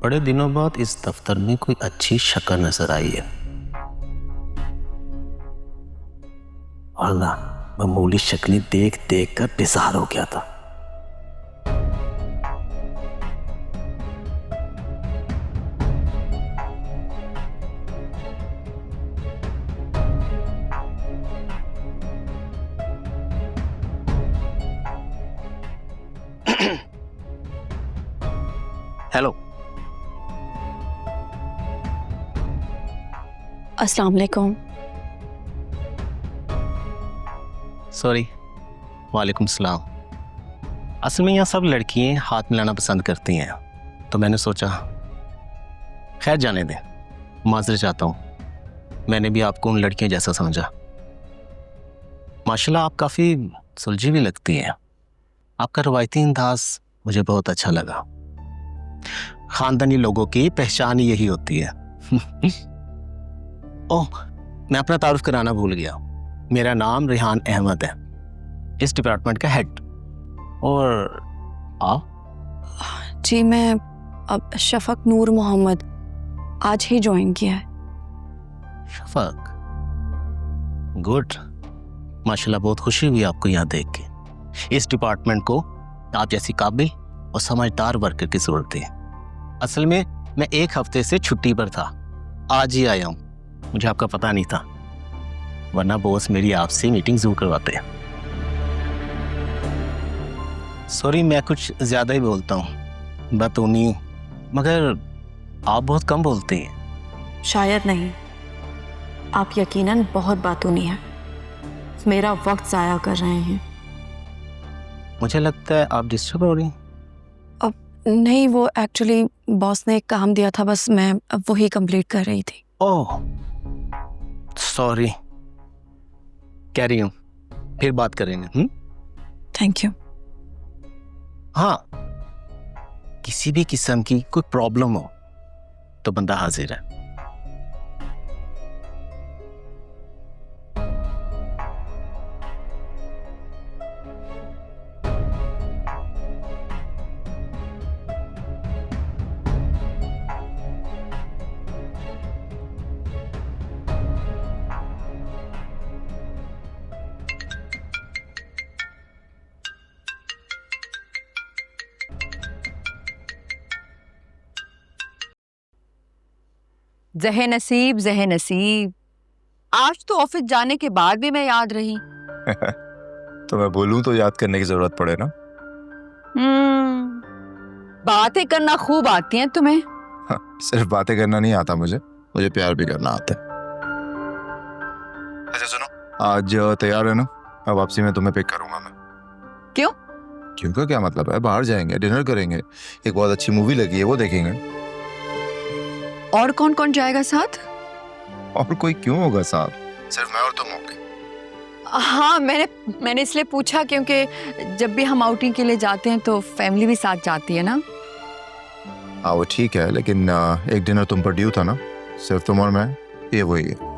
बड़े दिनों बाद इस दफ्तर में कोई अच्छी शक्ल नजर आई है। वरना मामूली शक्लें देख देख कर बेजार हो गया था। हेलो। अस्सलाम वालेकुम। सॉरी। वालेकुम सलाम। असल में यहाँ सब लड़कियाँ हाथ मिलाना पसंद करती हैं, तो मैंने सोचा खैर जाने दें, माजरे चाहता हूँ। मैंने भी आपको उन लड़कियों जैसा समझा। माशाल्लाह आप काफ़ी सुलझी भी लगती हैं। आपका रवायती अंदाज मुझे बहुत अच्छा लगा। खानदानी लोगों की पहचान यही होती है। ओह, मैं अपना तारुफ कराना भूल गया। मेरा नाम रेहान अहमद है, इस डिपार्टमेंट का हेड। और आप? जी मैं अब शफक नूर मोहम्मद, आज ही ज्वाइन किया है। शफक, गुड। माशाल्लाह बहुत खुशी हुई आपको यहाँ देख के। इस डिपार्टमेंट को आप जैसी काबिल और समझदार वर्कर की जरूरत है। असल में मैं एक हफ्ते से छुट्टी पर था, आज ही आया हूँ। मुझे आपका पता नहीं था, वरना बॉस मेरी आपसे मीटिंग जरूर करवाते हैं। सॉरी, मैं कुछ ज्यादा ही बोलता हूँ, बतौनी हूँ, मगर आप बहुत कम बोलते हैं। शायद नहीं, आप यकीनन बहुत बातूनी हैं, मेरा वक्त ज़ाया कर रहे हैं। मुझे लगता है आप डिस्टर्ब हो रही हैं। अब नहीं, वो एक्चुअली बॉस ने एक काम दिया था, बस मैं अब वही कंप्लीट कर रही थी। ओह सॉरी, कह रही हूँ, फिर बात करेंगे। Thank you. हाँ, किसी भी किस्म की कोई प्रॉब्लम हो तो बंदा हाजिर है। जहे नसीब, जहे नसीब, आज तो ऑफिस जाने के बाद भी मैं याद रही। तो मैं बोलूं तो याद करने की जरूरत पड़े ना। बातें करना खूब आती हैं तुम्हें। सिर्फ बातें करना नहीं आता मुझे प्यार भी करना आता है। अच्छा सुनो, आज तैयार है ना? अब वापसी में तुम्हें पिक करूंगा मैं। क्यों? क्यों का क्या मतलब है? बाहर जाएंगे, डिनर करेंगे, एक बहुत अच्छी मूवी लगी है वो देखेंगे। और कौन कौन जाएगा साथ? और कोई क्यों होगा साथ, सिर्फ मैं और तुम होंगे। हाँ, मैंने इसलिए पूछा क्योंकि जब भी हम आउटिंग के लिए जाते हैं तो फैमिली भी साथ जाती है ना। हाँ वो ठीक है, लेकिन एक डिनर तुम पर ड्यू था ना, सिर्फ तुम और मैं, ये वही है।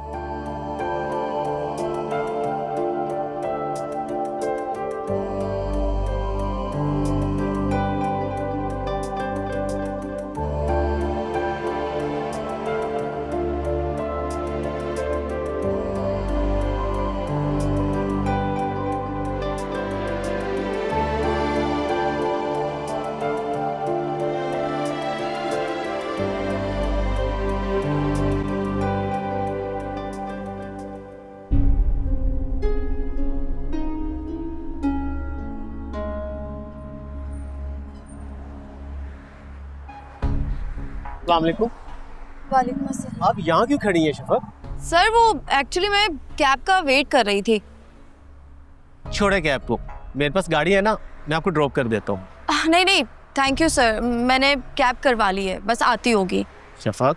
वालेकुम। वालेकुम अस्सलाम। आप यहाँ क्यों खड़ी हैं शफक? सर वो एक्चुअली मैं कैब का वेट कर रही थी। छोड़े कैब को, मेरे पास गाड़ी है ना, मैं आपको ड्रॉप कर देता हूँ। नहीं नहीं, थैंक यू सर, मैंने कैब करवा ली है, बस आती होगी। शफक,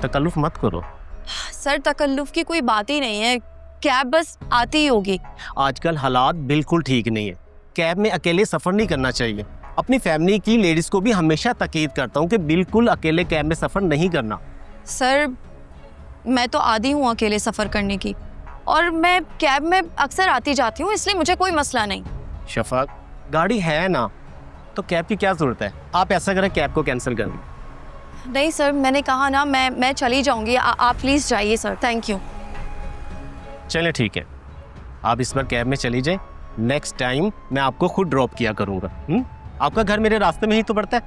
तकल्लुफ मत करो। सर तकल्लुफ की कोई बात ही नहीं है, कैब बस आती ही होगी। आजकल हालात बिल्कुल ठीक नहीं है, कैब में अकेले सफ़र नहीं करना चाहिए। अपनी फैमिली की लेडीज़ को भी हमेशा ताकीद करता हूँ कि बिल्कुल अकेले कैब में सफ़र नहीं करना। सर मैं तो आदी हूँ अकेले सफ़र करने की, और मैं कैब में अक्सर आती जाती हूँ, इसलिए मुझे कोई मसला नहीं। शफक, गाड़ी है ना तो कैब की क्या ज़रूरत है? आप ऐसा करें, कैब को कैंसिल कर दें। नहीं सर, मैंने कहा ना मैं चली जाऊंगी। आप प्लीज़ जाइए सर, थैंक यू। चलें ठीक है, आप इस बार कैब में चली जाए। नेक्स्ट टाइम मैं आपको खुद ड्रॉप किया करूँगा। आपका घर मेरे रास्ते में ही तो पड़ता है।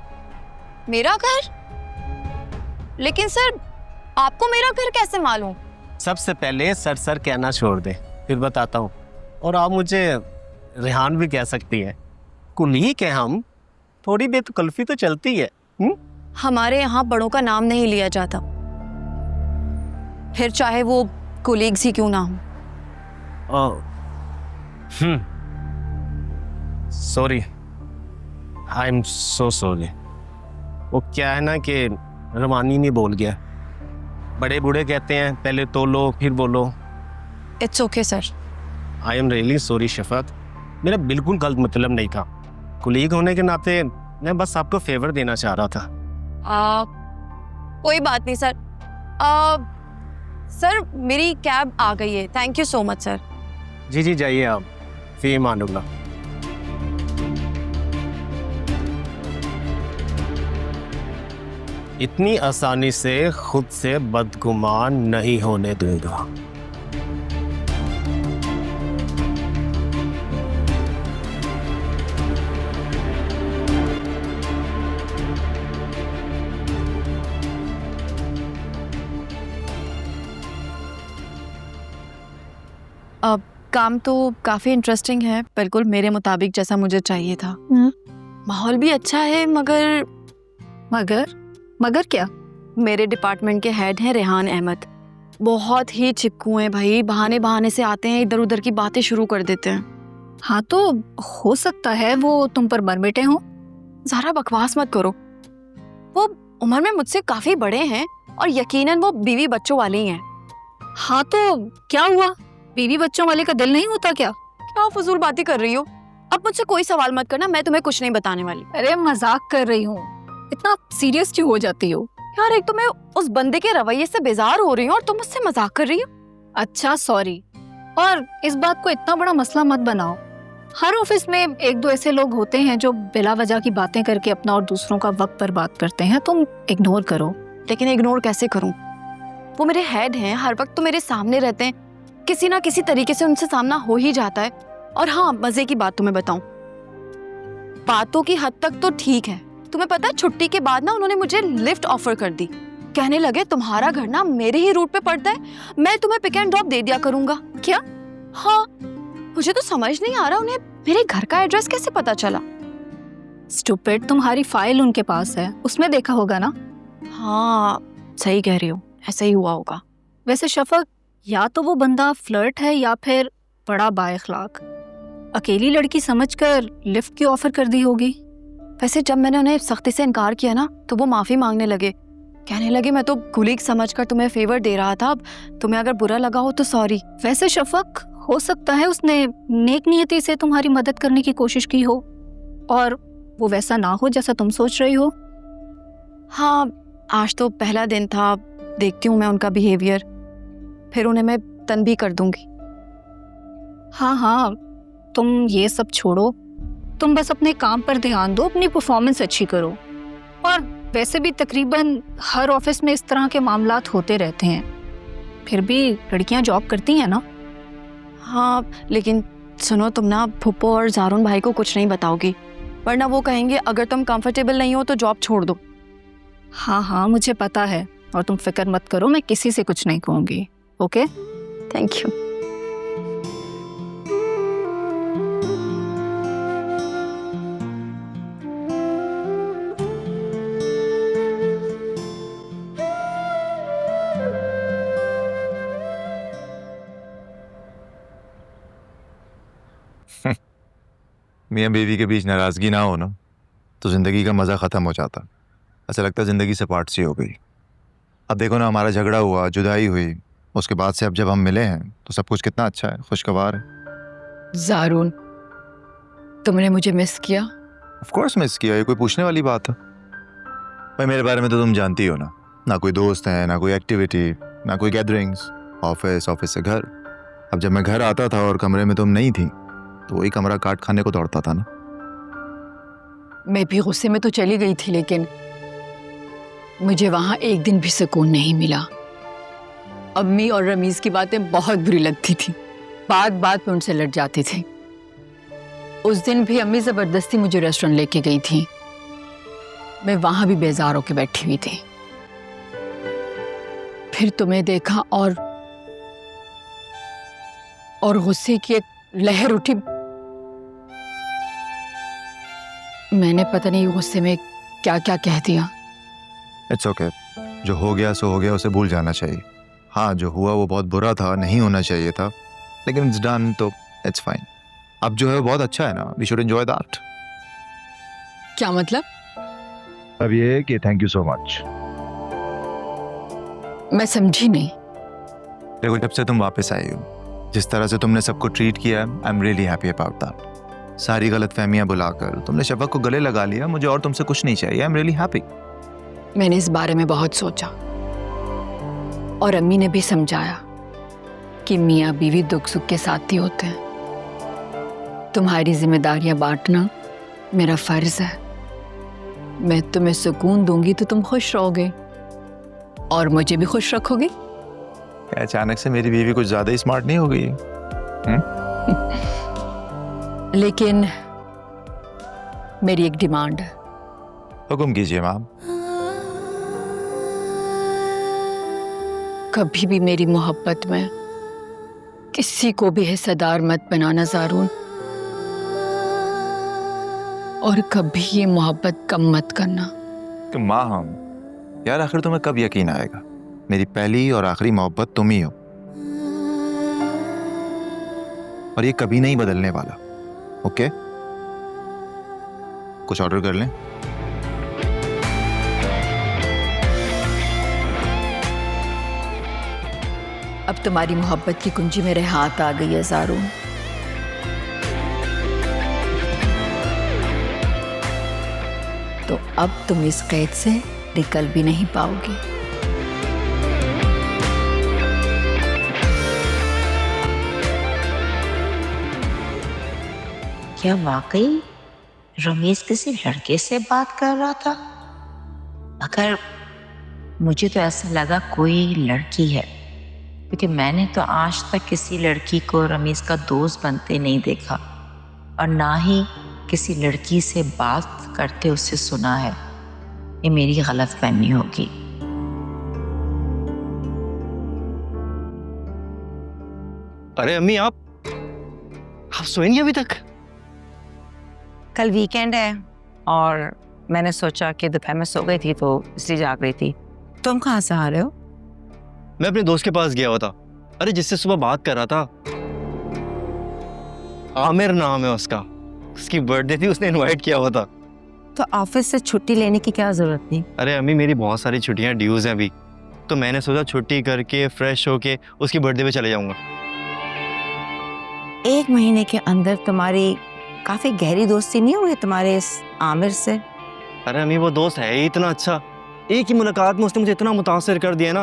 मेरा घर? लेकिन सर आपको मेरा घर कैसे मालूम? सबसे पहले सर कहना छोड़ दे, फिर बताता हूँ। और आप मुझे रेहान भी कह सकती है, कुलीग है हम, थोड़ी बेतकल्फी तो चलती है। हमारे यहाँ बड़ों का नाम नहीं लिया जाता, फिर चाहे वो कोलीग्स ही क्यों ना हो। Sorry, I am so sorry. वो क्या है ना कि रवानी नहीं बोल गया। बड़े बूढ़े कहते हैं पहले तोलो फिर बोलो। It's okay sir. I am really sorry Shafaq, मेरा बिल्कुल गलत मतलब नहीं था। कुलीग होने के नाते मैं बस आपको फेवर देना चाह रहा था। कोई बात नहीं सर। सर मेरी कैब आ गई है, thank you so much sir. जी जाइए आप, फी मानूंगा। इतनी आसानी से खुद से बदगुमान नहीं होने दूंगा। अब काम तो काफ़ी इंटरेस्टिंग है, बिल्कुल मेरे मुताबिक जैसा मुझे चाहिए था। माहौल भी अच्छा है, मगर मगर क्या? मेरे डिपार्टमेंट के हेड हैं रेहान अहमद। बहुत ही चिक्कू हैं भाई, बहाने बहाने से आते हैं, इधर उधर की बातें शुरू कर देते हैं। हाँ तो हो सकता है वो तुम पर मरमिटे हों। ज़रा बकवास मत करो, वो उम्र में मुझसे काफ़ी बड़े हैं और यकीनन वो बीवी बच्चों वाले ही हैं। हाँ तो क्या हुआ, बीवी बच्चों वाले का दिल नहीं होता क्या? क्या फजूल बातें कर रही हो? अब मुझसे कोई सवाल मत करना, मैं तुम्हें कुछ नहीं बताने वाली। अरे मजाक कर रही हूँ, इतना सीरियस क्यों हो जाती हो? यार एक तो मैं उस बंदे के रवैये से बेजार हो रही हूँ और तुम मुझसे मजाक कर रही हो। अच्छा सॉरी, और इस बात को इतना बड़ा मसला मत बनाओ। हर ऑफिस में एक दो ऐसे लोग होते हैं जो बिला वजह की बातें करके अपना और दूसरों का वक्त बर्बाद करते हैं, तुम इग्नोर करो। लेकिन इग्नोर कैसे करूं? वो मेरे हेड हैं, हर वक्त तो मेरे सामने रहते हैं, किसी ना किसी तरीके से उनसे सामना हो ही जाता है। और हाँ, मजे की बात तुम्हें बताऊं, बातों की हद तक तो ठीक है। तुम्हें पता है छुट्टी के बाद ना उन्होंने मुझे लिफ्ट ऑफर कर दी। कहने लगे तुम्हारा घर ना मेरे ही रूट पे पड़ता है, मैं तुम्हें पिक एंड ड्रॉप दे दिया करूंगा। क्या? हाँ, मुझे तो समझ नहीं आ रहा उन्हें मेरे घर का एड्रेस कैसे पता चला। स्टूपिड, तुम्हारी फाइल उनके पास है, उसमें देखा होगा ना। हाँ सही कह रही हो, ऐसा ही हुआ होगा। वैसे शफक, या तो वो बंदा फ्लर्ट है या फिर बड़ा बाइखलाक। अकेली लड़की समझकर लिफ्ट की ऑफर कर दी होगी। वैसे जब मैंने उन्हें सख्ती से इनकार किया ना, तो वो माफी मांगने लगे। कहने लगे मैं तो कुलीग समझकर तुम्हें फेवर दे रहा था, अब तुम्हें अगर बुरा लगा हो तो सॉरी। वैसे शफक, हो सकता है उसने नेक नियति से तुम्हारी मदद करने की कोशिश की हो और वो वैसा ना हो जैसा तुम सोच रही हो। हाँ, आज तो पहला दिन था, देखती हूँ मैं उनका बिहेवियर, फिर उन्हें मैं तनबीह कर दूंगी। हाँ, तुम ये सब छोड़ो, तुम बस अपने काम पर ध्यान दो, अपनी परफॉर्मेंस अच्छी करो। और वैसे भी तकरीबन हर ऑफिस में इस तरह के मामलात होते रहते हैं, फिर भी लड़कियां जॉब करती हैं ना। हाँ, लेकिन सुनो, तुम ना फुप्पो और जारून भाई को कुछ नहीं बताओगी, वरना वो कहेंगे अगर तुम कंफर्टेबल नहीं हो तो जॉब छोड़ दो। हाँ, मुझे पता है, और तुम फिक्र मत करो, मैं किसी से कुछ नहीं कहूँगी। Okay, thank you. मियाँ बीवी के बीच नाराज़गी ना हो ना, तो ज़िंदगी का मज़ा ख़त्म हो जाता। ऐसा लगता है ज़िंदगी से पार्ट सी हो गई। अब देखो ना, हमारा झगड़ा हुआ, जुदाई हुई, उसके बाद से अब जब हम मिले हैं तो सब कुछ कितना अच्छा है, खुशगवार है। जारून, तुमने मुझे मिस किया? ऑफ कोर्स मिस किया, ये कोई पूछने वाली बात है? भाई मेरे बारे में तो तुम जानती हो ना कोई दोस्त है, ना कोई एक्टिविटी, ना कोई गैदरिंग्स, ऑफिस से घर। अब जब मैं घर आता था और कमरे में तुम नहीं थी, तो वही कमरा काट खाने को दौड़ता था ना। मैं भी गुस्से में तो चली गई थी, लेकिन मुझे वहां एक दिन भी सुकून नहीं मिला। अम्मी और रमीज की बातें बहुत बुरी लगती थी, बात बात पे उनसे लड़ जाती थी। उस दिन भी अम्मी जबरदस्ती मुझे रेस्टोरेंट लेके गई थी। मैं वहां भी बेजार होके बैठी हुई थी। फिर तुम्हें देखा और गुस्से की एक लहर उठी। मैंने पता नहीं गुस्से में क्या क्या कह दिया। इट्स ओके, जो हो गया सो हो गया, उसे भूल जाना चाहिए। हाँ, जो हुआ वो बहुत बुरा था, नहीं होना चाहिए था, लेकिन इट्स डन, तो इट्स फाइन। अब जो है वो बहुत अच्छा है ना, वी शुड एंजॉय दैट। क्या मतलब? अब ये है कि थैंक यू सो मच। मैं समझी नहीं। देखो, जब से तुम वापस आई हो, जिस तरह से तुमने सबको ट्रीट किया है, I am really happy about that. सारी गलतफहमियां बुलाकर तुमने शफक को गले लगा लिया। मुझे और तुमसे कुछ नहीं चाहिए। I am really happy. मैंने इस बारे में बहुत सोचा और अम्मी ने भी समझाया कि मियाँ बीवी दुख सुख के साथी होते हैं। तुम्हारी जिम्मेदारियां बांटना मेरा फर्ज है। मैं तुम्हें सुकून दूंगी तो तुम खुश रहोगे और मुझे भी खुश रखोगे। अचानक से मेरी बीवी कुछ ज्यादा ही स्मार्ट नहीं हो गई? लेकिन मेरी एक डिमांड है। हुक्म कीजिए मैम। कभी भी मेरी मोहब्बत में किसी को भी हिस्सेदार मत बनाना ज़ारून, और कभी ये मोहब्बत कम मत करना। तो माँ, हम यार, आखिर तुम्हें कब यकीन आएगा मेरी पहली और आखिरी मोहब्बत तुम ही हो, और ये कभी नहीं बदलने वाला। ओके, कुछ ऑर्डर कर लें? अब तुम्हारी मोहब्बत की कुंजी मेरे हाथ आ गई है ज़ारून। तो अब तुम इस कैद से निकल भी नहीं पाओगे। क्या वाकई रमेश किसी लड़के से बात कर रहा था? मगर मुझे तो ऐसा लगा कोई लड़की है, क्योंकि मैंने तो आज तक किसी लड़की को रमेश का दोस्त बनते नहीं देखा, और ना ही किसी लड़की से बात करते उससे सुना है। ये मेरी गलतफहमी होगी। अरे अम्मी, आप सोए नहीं अभी तक? कल वीकेंड है और मैंने सोचा कि दोपहर में सो गई थी तो इसलिए जाग रही थी। तुम कहाँ से आ रहे हो? मैं अपने दोस्त के पास गया हुआ था। अरे, जिससे सुबह बात कर रहा था, आमिर नाम है उसका। उसकी बर्थडे थी, उसने इनवाइट किया हुआ था। तो ऑफिस से छुट्टी लेने की क्या जरूरत थी? अरे अम्मी, मेरी बहुत सारी छुट्टियां ड्यूज हैं अभी, तो मैंने सोचा छुट्टी करके फ्रेश होके उसकी बर्थडे पे चले जाऊंगा। 1 महीने के अंदर तुम्हारी काफी गहरी दोस्ती नहीं हुई तुम्हारे इस आमिर से? अरे अम्मी, वो दोस्त है ही इतना अच्छा। एक ही मुलाकात में उसने मुझे इतना मुतासिर कर दिया ना।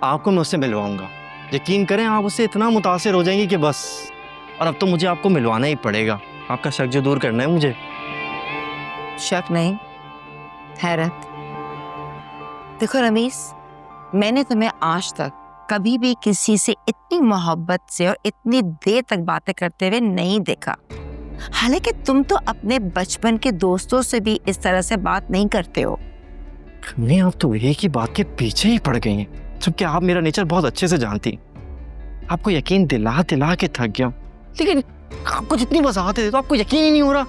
आपको मैं उससे मिलवाऊंगा, यकीन करें, आप उससे इतना मुतासिर हो जाएंगे कि बस। और अब तो मुझे आपको मिलवाना ही पड़ेगा। आपका शक जो दूर करना है मुझे। शक नहीं, हैरत। देखो रमीश, मैंने तुम्हें आज तक कभी भी किसी से इतनी मोहब्बत से और इतनी देर तक बातें करते हुए नहीं देखा। हालांकि तुम तो अपने बचपन के दोस्तों से भी इस तरह से बात नहीं करते हो। नहीं, आप तो एक ही बात के पीछे ही पड़ गई हैं, जबकि आप मेरा नेचर बहुत अच्छे से जानती। आपको यकीन दिला दिला के थक गया, लेकिन आपको जितनी वजाहत है तो आपको यकीन ही नहीं हो रहा।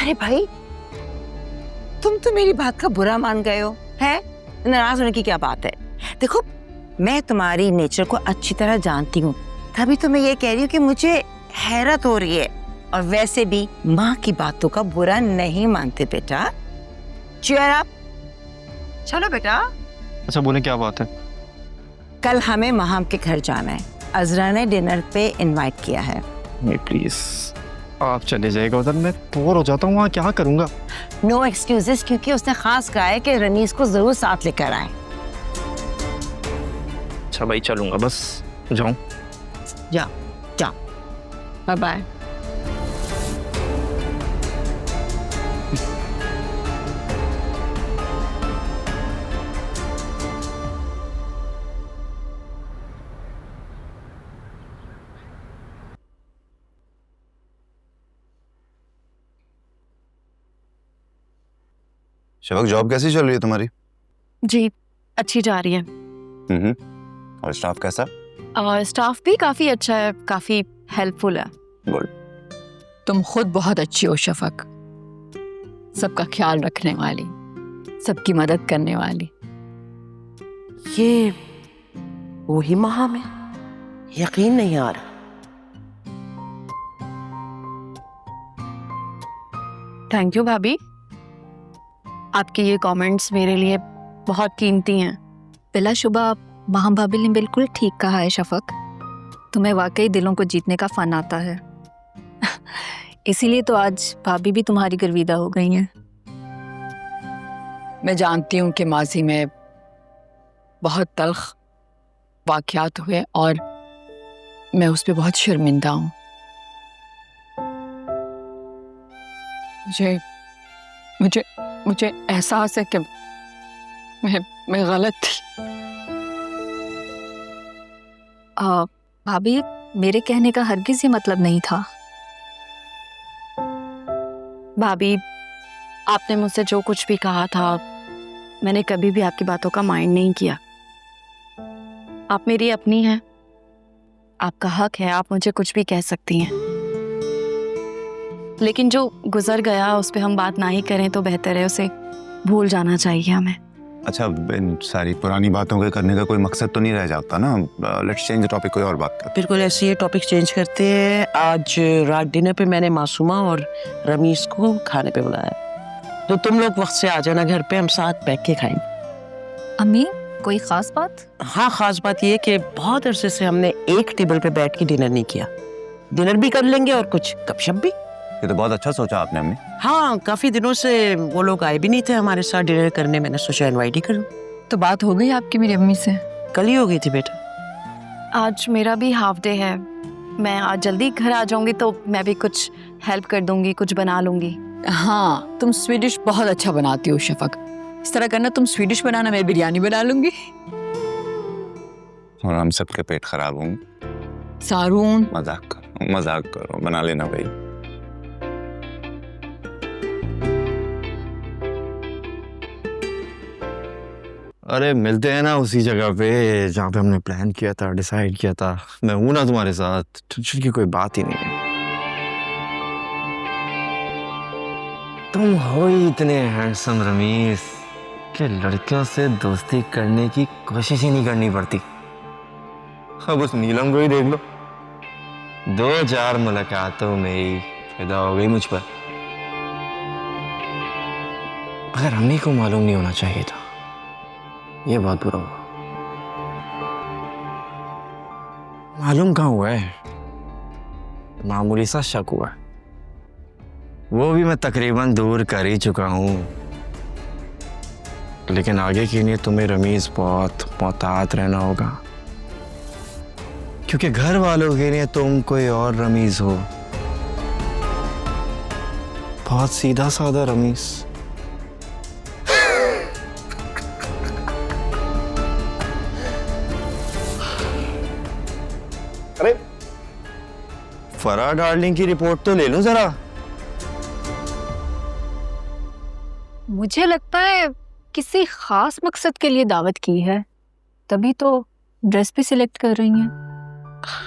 अरे भाई, तुम तो मेरी बात का बुरा मान गए हो, है? नाराज होने की क्या बात है? देखो, मैं तुम्हारी नेचर को अच्छी तरह जानती हूँ, तभी तो मैं ये कह रही हूँ कि मुझे हैरत हो रही है। और वैसे भी माँ की बातों का बुरा नहीं मानते बेटा। चेयर अप, चलो बेटा। अच्छा, बोले क्या बात है? कल हमें महाम के घर जाना है। अजरा ने डिनर पे इनवाइट किया है। प्लीज आप चले जाएगा उधर, मैं बोर हो जाता हूँ, वहाँ क्या करूँगा। नो एक्सक्यूजेस, क्योंकि उसने खास कहा है कि रनीस को जरूर साथ लेकर आए। अच्छा भाई, चलूंगा, बस जाऊँ। जा जा, बाय बाय। शफक, जॉब कैसी चल रही है तुम्हारी? जी अच्छी जा रही है। और स्टाफ कैसा? और स्टाफ भी काफ़ी अच्छा है, काफ़ी हेल्पफुल है। गुड। तुम खुद बहुत अच्छी हो शफक, सबका ख्याल रखने वाली, सबकी मदद करने वाली। ये वही महाम है, यकीन नहीं आ रहा। थैंक यू भाभी, आपके ये कमेंट्स मेरे लिए बहुत कीमती हैं। बिलाशुबा माँ भाभी ने बिल्कुल ठीक कहा है शफक, तुम्हें वाकई दिलों को जीतने का फन आता है। इसीलिए तो आज भाभी भी तुम्हारी गर्विदा हो गई हैं। मैं जानती हूँ कि माजी में बहुत तल्ख वाक़यात हुए और मैं उस पर बहुत शर्मिंदा हूँ। मुझे मुझे एहसास है कि मैं गलत थी। भाभी, मेरे कहने का हरगिज़ ये मतलब नहीं था। भाभी, आपने मुझसे जो कुछ भी कहा था, मैंने कभी भी आपकी बातों का माइंड नहीं किया। आप मेरी अपनी हैं, आपका हक है, आप मुझे कुछ भी कह सकती हैं। लेकिन जो गुजर गया उस पर हम बात ना ही करें तो बेहतर है, उसे भूल जाना चाहिए हमें। अच्छा, इन सारी पुरानी बातों के करने का कोई मकसद तो नहीं रह जाता ना? लेट्स चेंज द टॉपिक, कोई और बात करते। बिल्कुल ऐसे ही टॉपिक चेंज करते हैं। आज रात डिनर पे मैंने मासूमा और रमीज को खाने पे बुलाया, तो तुम लोग वक्त से आ जाना घर पे, हम साथ बैठ के खाएंगे। अम्मी, कोई ख़ास बात? हाँ, खास बात ये कि बहुत अरसे से हमने एक टेबल पे बैठ के डिनर नहीं किया। डिनर भी कर लेंगे और कुछ गपशप भी। ये तो बहुत अच्छा सोचा आपने अम्मी। हाँ, काफी दिनों से वो लोग आए भी नहीं थे हमारे साथ डिनर करने, मैंने सोचा इनवाइट ही करूं। तो बात हो गई आपकी मेरी अम्मी से? कल ही हो गई थी बेटा। आज मेरा भी हाफ डे है, मैं आज जल्दी घर आ जाऊंगी तो मैं भी कुछ हेल्प कर दूंगी, कुछ बना लूंगी। हाँ, तुम स्वीडिश बहुत अच्छा बनाती हो शफक। इस तरह करना, तुम स्वीडिश बनाना, मैं बिरयानी बना लूंगी और हम सबके पेट खराब होंगे। सारून, मजाक करो, बना लेना भाई। अरे मिलते हैं ना उसी जगह पे जहाँ पे हमने प्लान किया था, डिसाइड किया था। मैं हूं ना तुम्हारे साथ, टेंशन की कोई बात ही नहीं है। तुम हो ही इतने हैंडसम रमीज कि लड़कियों से दोस्ती करने की कोशिश ही नहीं करनी पड़ती। अब उस नीलम को ही देख लो, 2-4 मुलाकातों में ही फिदा हो गई मुझ पर। अगर अम्मी को मालूम नहीं होना चाहिए था, ये बहुत बुरा हुआ। मालूम कहाँ हुआ है, मामूली सा शक हुआ है, वो भी मैं तकरीबन दूर कर ही चुका हूँ। लेकिन आगे के लिए तुम्हें रमीज बहुत मोहतात रहना होगा, क्योंकि घर वालों के लिए तुम कोई और रमीज हो, बहुत सीधा साधा रमीज। अरे फराह डार्लिंग की रिपोर्ट तो ले लो जरा। मुझे लगता है किसी खास मकसद के लिए दावत की है, तभी तो ड्रेस भी सिलेक्ट कर रही हैं।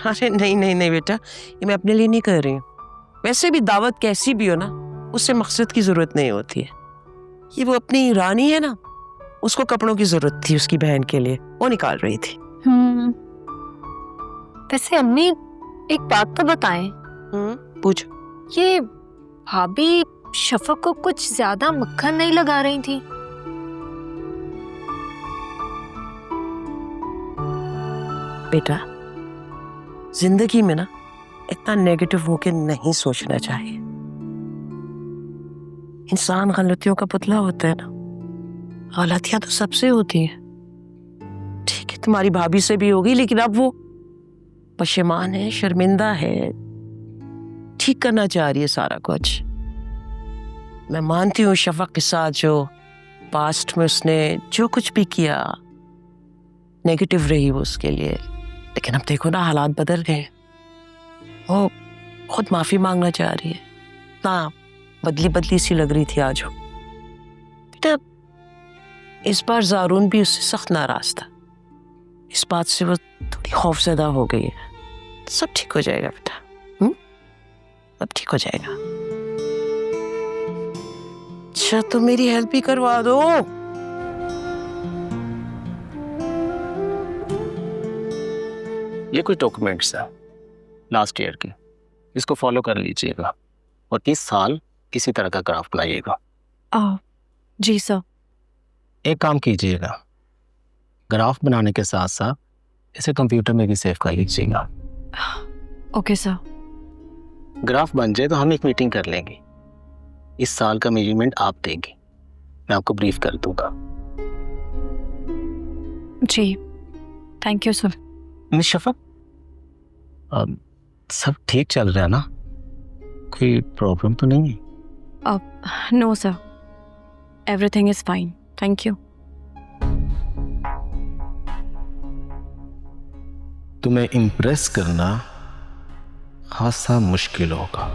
अरे नहीं नहीं नहीं बेटा, ये मैं अपने लिए नहीं कर रही हूँ। वैसे भी दावत कैसी भी हो ना, उससे मकसद की जरूरत नहीं होती है। ये वो अपनी रानी है ना, उसको कपड़ों की जरूरत थी उसकी बहन के लिए, वो निकाल रही थी। वैसे अम्मी, एक बात तो बताएं, पूछ। ये भाभी शफक को कुछ ज्यादा मक्खन नहीं लगा रही थी? बेटा, जिंदगी में ना इतना नेगेटिव होके नहीं सोचना चाहिए। इंसान गलतियों का पुतला होता है ना, गलतियां तो सबसे होती हैं। ठीक है, तुम्हारी भाभी से भी होगी, लेकिन अब वो पशेमान है, शर्मिंदा है, ठीक करना चाह रही है सारा कुछ। मैं मानती हूँ शफक के साथ जो पास्ट में उसने जो कुछ भी किया, नेगेटिव रही वो उसके लिए, लेकिन अब देखो ना हालात बदल गए, वो खुद माफी मांगना चाह रही है। ना बदली बदली सी लग रही थी आज वो। बेटा, इस बार जारून भी उससे सख्त नाराज था। इस बात से वो थोड़ी खौफजदा हो गई है। सब ठीक हो जाएगा बेटा, सब ठीक हो जाएगा। अच्छा तो मेरी हेल्प ही करवा दो। ये कुछ डॉक्यूमेंट्स है लास्ट ईयर के, इसको फॉलो कर लीजिएगा और 30 साल किसी तरह का ग्राफ बनाइएगा। जी सर। एक काम कीजिएगा, ग्राफ बनाने के साथ साथ इसे कंप्यूटर में भी सेव कर लीजिएगा। Okay sir. ग्राफ बन जाए तो हम एक मीटिंग कर लेंगे। इस साल का मेजरमेंट आप देंगे, मैं आपको ब्रीफ कर दूंगा। जी thank you sir. Miss Shafaq, सब ठीक चल रहा है ना? कोई प्रॉब्लम तो नहीं है? No sir, everything is fine, thank you. तुम्हें इम्प्रेस करना खासा मुश्किल होगा।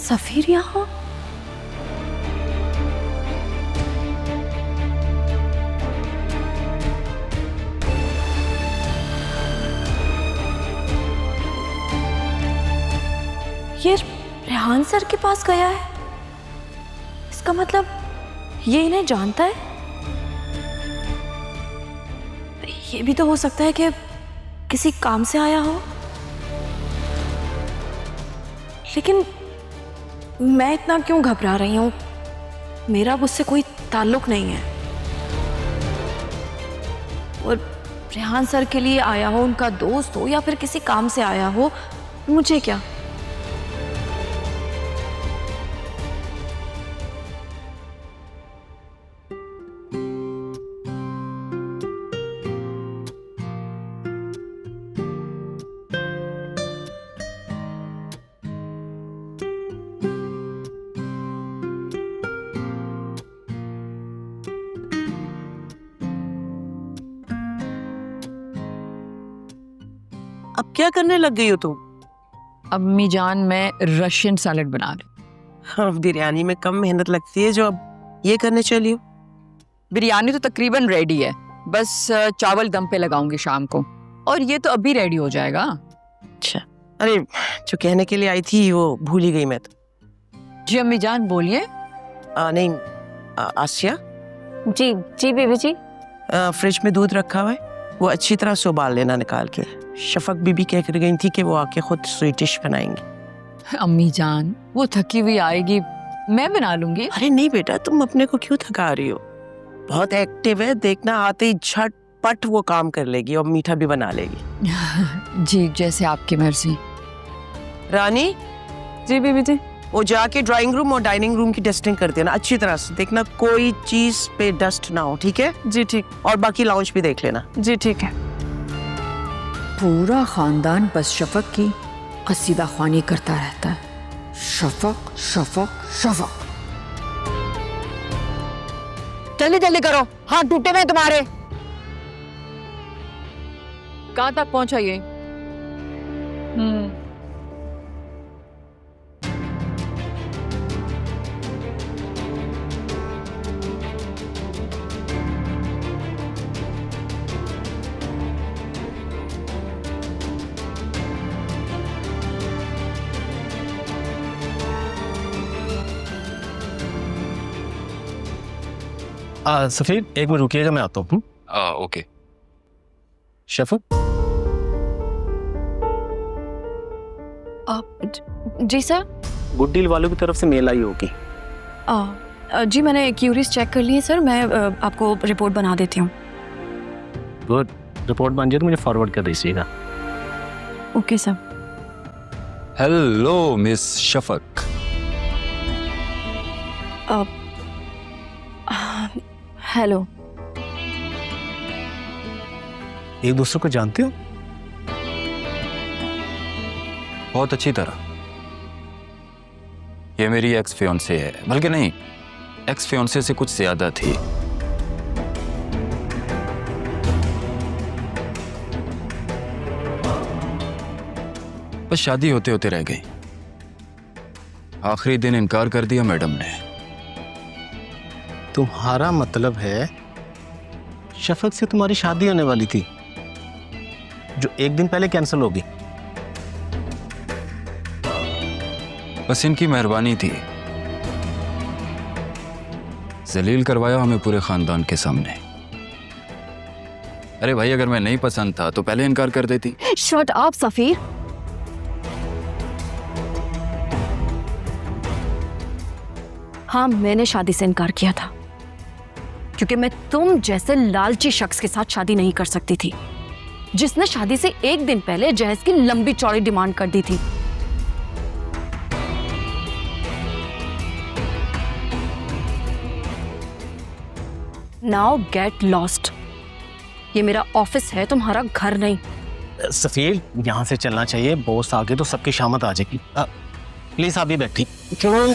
सफीर यहाँ? ये रेहान सर के पास गया है, इसका मतलब ये इन्हें जानता है। ये भी तो हो सकता है कि किसी काम से आया हो, लेकिन मैं इतना क्यों घबरा रही हूँ? मेरा उससे कोई ताल्लुक नहीं है। और रेहान सर के लिए आया हो, उनका दोस्त हो या फिर किसी काम से आया हो, मुझे क्या? अब क्या करने लग गई हो तुम? अम्मी जान मैं रशियन सैलेड बना रही। हाँ, बिरयानी में कम मेहनत लगती है जो अब ये करने चली हो। बिरयानी तो तकरीबन रेडी है, बस चावल दम पे लगाऊंगी शाम को, और ये तो अभी रेडी हो जाएगा। अच्छा, अरे जो कहने के लिए आई थी वो भूल ही गई मैं तो। जी अम्मी जान बोलिए। नहीं, आसिया, जी जी बीबी जी। फ्रिज में दूध रखा हुआ है, वो अच्छी तरह से उबाल लेना निकाल के। शफक बीबी कह कर गई थी कि वो आके खुद स्वीट डिश बनाएंगी। अम्मी जान वो थकी हुई आएगी, मैं बना लूंगी। अरे नहीं बेटा, तुम अपने को क्यों थका रही हो? बहुत एक्टिव है, देखना आते ही झटपट वो काम कर लेगी और मीठा भी बना लेगी। जी जैसे आपकी मर्जी। रानी। जी बीबी जी। वो जाके ड्राइंग रूम और डाइनिंग रूम की डस्टिंग कर देना अच्छी तरह से, देखना कोई चीज पे डस्ट ना हो, ठीक है? जी ठीक। और बाकी लाउंज भी देख लेना। जी ठीक है। पूरा खानदान बस शफक की कसीदा ख्वानी करता रहता है। शफक शफक शफक। जल्दी जल्दी करो, हाथ टूटे हुए तुम्हारे। कहाँ तक पहुंचा ये? सफीर एक मिनट रुकिएगा, मैं आता हूँ। ओके। शफक। जी सर। गुड डील वालों की तरफ से मेल आई होगी। जी मैंने क्यूरीज चेक कर ली है सर, मैं आपको रिपोर्ट बना देती हूँ। गुड, रिपोर्ट बन जाए तो मुझे फॉरवर्ड कर दीजिएगा। Okay sir. Hello miss Shafaq. Hello. एक दूसरे को जानते हो? बहुत अच्छी तरह। ये मेरी एक्स फियोंसे है, बल्कि नहीं, एक्स फियोंसे से कुछ ज्यादा थी। बस शादी होते होते रह गई। आखिरी दिन इनकार कर दिया मैडम ने। तुम्हारा मतलब है शफक से तुम्हारी शादी होने वाली थी जो एक दिन पहले कैंसिल होगी? बस इनकी मेहरबानी थी, जलील करवाया हमें पूरे खानदान के सामने। अरे भाई, अगर मैं नहीं पसंद था तो पहले इनकार कर देती। Shut up Safeer. हाँ, मैंने शादी से इनकार किया था क्योंकि मैं तुम जैसे लालची शख्स के साथ शादी नहीं कर सकती थी जिसने शादी से एक दिन पहले जहेज की लंबी चौड़ी डिमांड कर दी थी। Now get lost. ये मेरा ऑफिस है, तुम्हारा घर नहीं। सफीर, यहाँ से चलना चाहिए, बॉस आगे तो सबकी शामत आ जाएगी। प्लीज आप भी बैठी। चलो।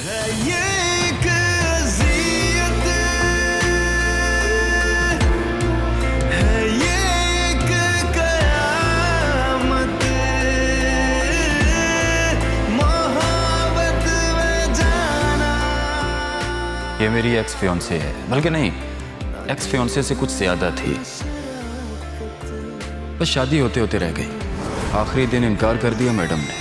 ये मेरी एक्स फियोंसे है, बल्कि नहीं, एक्स फियोंसे से कुछ ज्यादा थी। बस शादी होते होते रह गई। आखिरी दिन इनकार कर दिया मैडम ने।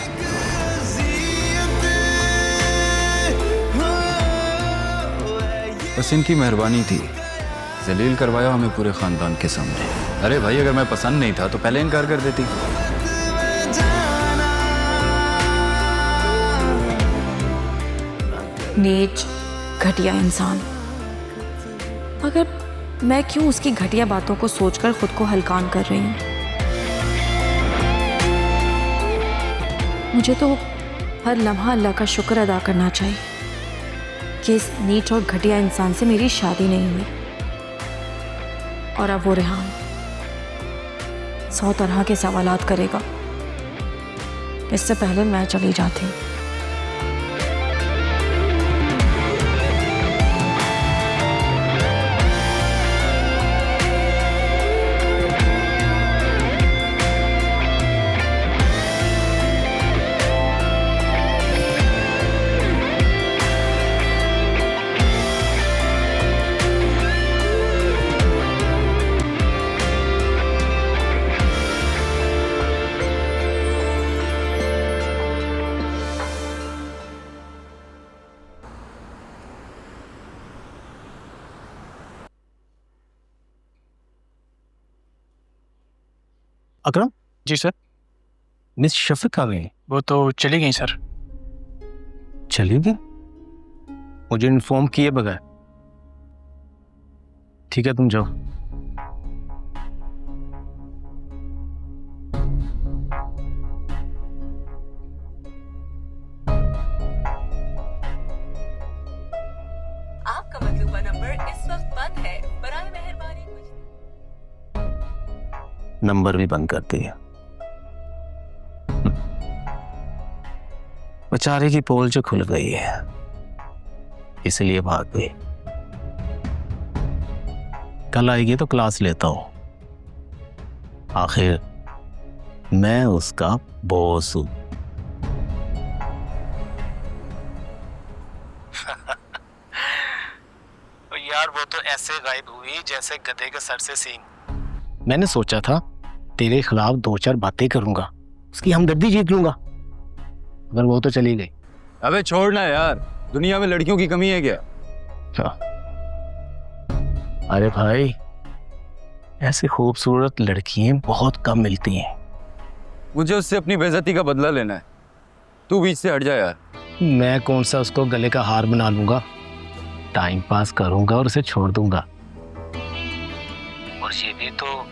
बस इनकी मेहरबानी थी, जलील करवाया हमें पूरे खानदान के सामने। अरे भाई, अगर मैं पसंद नहीं था तो पहले इनकार कर देती। नीच, घटिया इंसान। मगर मैं क्यों उसकी घटिया बातों को सोचकर खुद को हलकान कर रही हूँ? मुझे तो हर लम्हा अल्लाह का शुक्र अदा करना चाहिए कि इस नीच और घटिया इंसान से मेरी शादी नहीं हुई। और अब वो रेहान 100 तरह के सवालात करेगा। इससे पहले मैं चली जाती। अकरम, जी सर। मिस शफक आ गई? वो तो चली गई सर। चली गई? मुझे इन्फॉर्म किए बगैर? ठीक है, तुम जाओ। आपका मतलूबा नंबर इस वक्त बंद है, बराए मेहरबानी कुछ। नंबर भी बंद कर दिया। बेचारे की पोल जो खुल गई है, इसलिए भाग गई। कल आएगी तो क्लास लेता हूं। आखिर मैं उसका बॉस हूं। यार, वो तो ऐसे गायब हुई जैसे गधे के सर से सींग। मैंने सोचा था तेरे खिलाफ 2-4 बातें करूंगा, उसकी हमदर्दी जीत लूंगा, मगर वो तो चली गई। अबे छोड़ना यार, दुनिया में लड़कियों की कमी है क्या? अरे भाई, ऐसी खूबसूरत लड़कियां बहुत कम मिलती हैं। मुझे उससे अपनी बेइज्जती का बदला लेना है। तू बीच से हट जा यार। मैं कौन सा उसको गले का हार बना लूंगा, टाइम पास करूंगा और उसे छोड़ दूंगा। और ये भी तो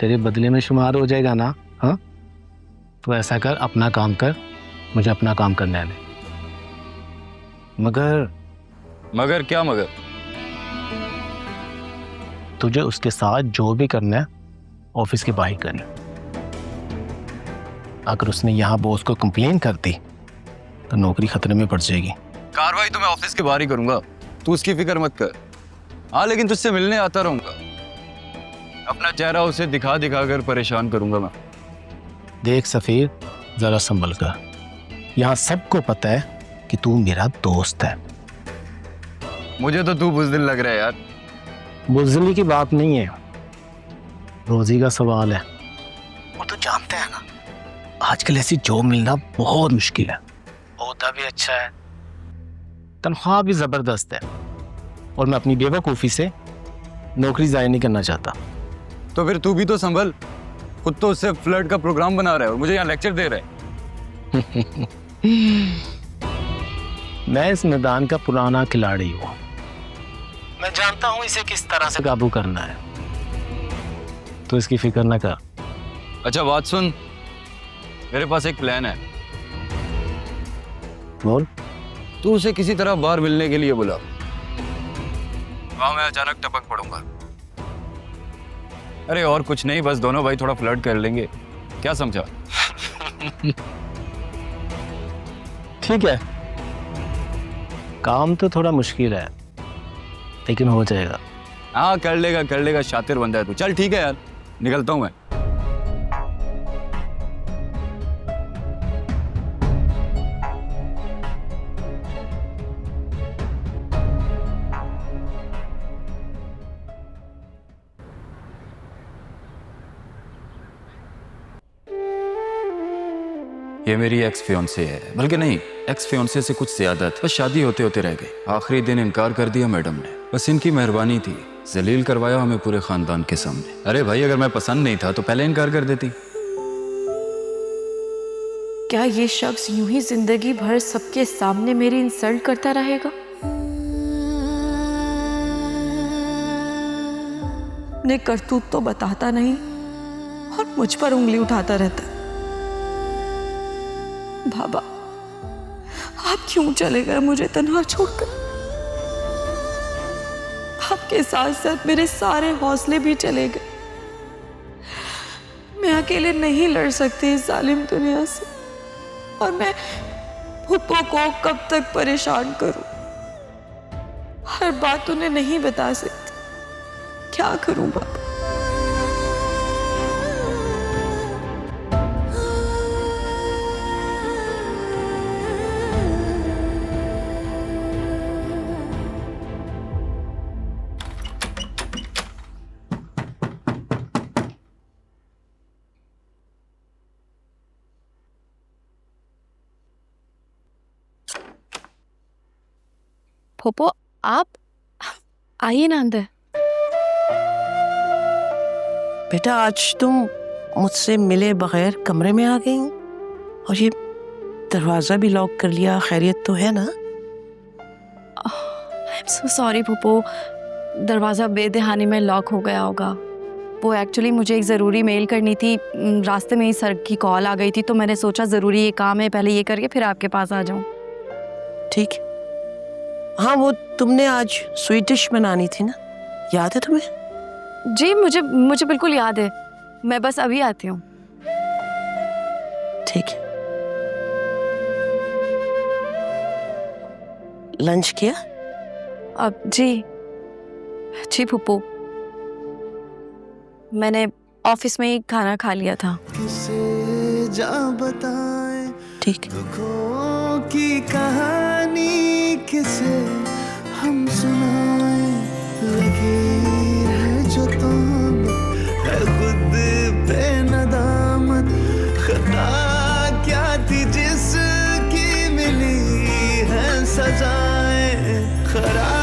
तेरे बदले में शुमार हो जाएगा ना? हाँ, तो ऐसा कर, अपना काम कर, मुझे अपना काम करने दे। मगर क्या मगर? तुझे उसके साथ जो भी करना है ऑफिस के बाहर करना। अगर उसने यहाँ बॉस को कंप्लेन कर दी तो नौकरी खतरे में पड़ जाएगी। कार्रवाई तो मैं ऑफिस के बाहर ही करूंगा, तू उसकी फिक्र मत कर। हाँ, लेकिन तुझसे मिलने आता रहूंगा, अपना चेहरा उसे दिखा दिखा कर परेशान करूंगा मैं। देख सफीर, जरा संभल कर। यहाँ सबको पता है कि तू मेरा दोस्त है। मुझे तो तू बुज़दिल लग रहा है यार। बुज़दिली की बात नहीं है, रोजी का सवाल है। वो तो जानते हैं ना, आजकल ऐसी जॉब मिलना बहुत मुश्किल है। ओहदा भी अच्छा है, तनख्वाह भी जबरदस्त है, और मैं अपनी बेवकूफ़ी से नौकरी ज़ाया नहीं करना चाहता। तो फिर तू भी तो संभल, खुद तो उससे फ्लर्ट का प्रोग्राम बना रहा है और मुझे यहाँ लेक्चर दे रहा है। मैं इस मैदान का पुराना खिलाड़ी हूँ, मैं जानता हूँ इसे किस तरह से काबू करना है, तो इसकी फिक्र ना कर। अच्छा बात सुन, मेरे पास एक प्लान है। बोल। तू उसे किसी तरह बाहर मिलने के लिए बुला, वहां मैं अचानक टपक पड़ूंगा। अरे और कुछ नहीं, बस दोनों भाई थोड़ा फ्लर्ट कर लेंगे, क्या समझा? ठीक है, काम तो थोड़ा मुश्किल है, लेकिन हो जाएगा। हाँ कर लेगा, शातिर बंदा है तू। चल ठीक है यार, निकलता हूं मैं। ये मेरी एक्स फियोंसे है, बल्कि नहीं, एक्स फियोंसे से कुछ ज्यादा थी। बस शादी होते होते रह गई, आखिरी दिन इनकार कर दिया मैडम ने। बस इनकी मेहरबानी थी, जलील करवाया हमें पूरे खानदान के सामने। अरे भाई, अगर मैं पसंद नहीं था तो पहले इनकार कर देती। क्या ये शख्स यूं ही जिंदगी भर सबके सामने मेरी इंसल्ट करता रहेगा? अपने करतूत तो बताता नहीं और मुझ पर उंगली उठाता रहता है। बाबा, आप क्यों चले गए मुझे तन्हा छोड़कर? आपके साथ साथ मेरे सारे हौसले भी चले गए। मैं अकेले नहीं लड़ सकती इस जालिम दुनिया से, और मैं फूफो को कब तक परेशान करूं? हर बात उन्हें नहीं बता सकती, क्या करूं बाबा? फूफो, आप आइए ना अंदर। बेटा, आज तुम मुझसे मिले बगैर कमरे में आ गई, और ये दरवाजा भी लॉक कर लिया। खैरियत तो है ना? आई एम सो सॉरी फूफो, दरवाज़ा बेदहानी में लॉक हो गया होगा। वो एक्चुअली मुझे एक ज़रूरी मेल करनी थी, रास्ते में ही सर की कॉल आ गई थी, तो मैंने सोचा ज़रूरी ये काम है, पहले ये करके फिर आपके पास आ जाऊँ। ठीक। हाँ, वो तुमने आज स्वीट डिश बनानी थी ना, याद है तुम्हें? जी, मुझे बिल्कुल याद है, मैं बस अभी आती हूँ। ठीक है। लंच किया? अब जी फूफो, मैंने ऑफिस में ही खाना खा लिया था। किसे जा बताएं ठीक। दुखों की कहानी किसे हम सुनाएं, लगी है जो तामत है खुद पे नदामत, खता क्या थी जिसकी मिली है सजाएं, खरा